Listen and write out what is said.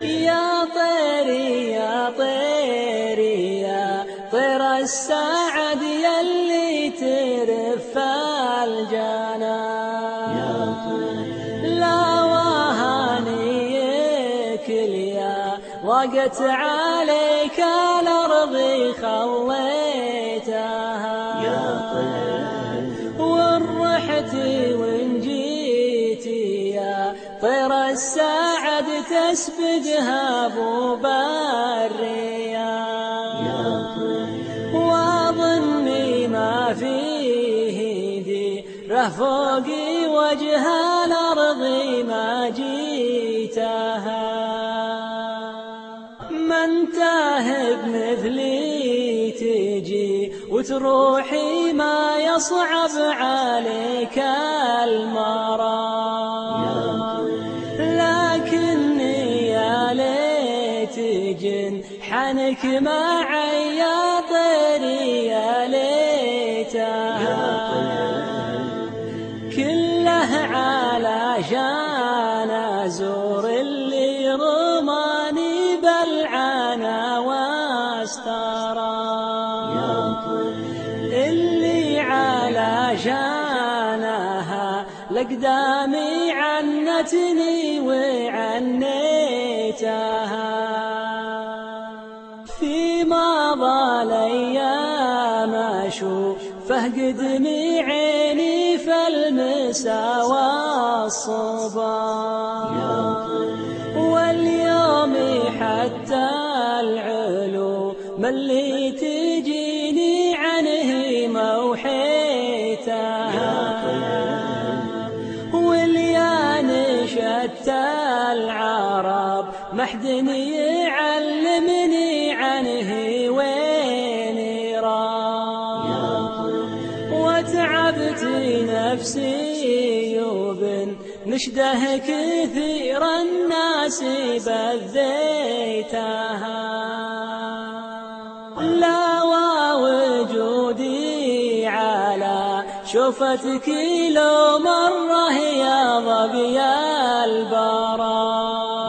يا طيري يا طيري يا طير السعد يلي ترف الجنان، لا وهانيك اليا ضاقت عليك الأرض خليتها، وإن رحت وإن جيتي يا طير السعد تسبقها ببريان، واظني ما فيه ذي فوقي وجه الأرض ما جيتها، من تاهب مثلي تجي وتروحي ما يصعب عليك المرام، لكني يا ليت جنحنك معي يا طيري يا ليتها، كله علشان أزور اللي رماني بالعنا واسترام، اللي علشانها لقدامي عنتني وعنيتها، في مضى الأيام أشوفه قدمي عيني فالمسا والصبا، واليوم حتى العلوم اللي تجيني عنه موحيتها، واليان شتى العرب محدني يعلمني عنه وين رام، وتعبت نفسي وبنشده كثير الناس بذيتها، لا ووجودي على شوفتك لو مرة يا ظبي البرام.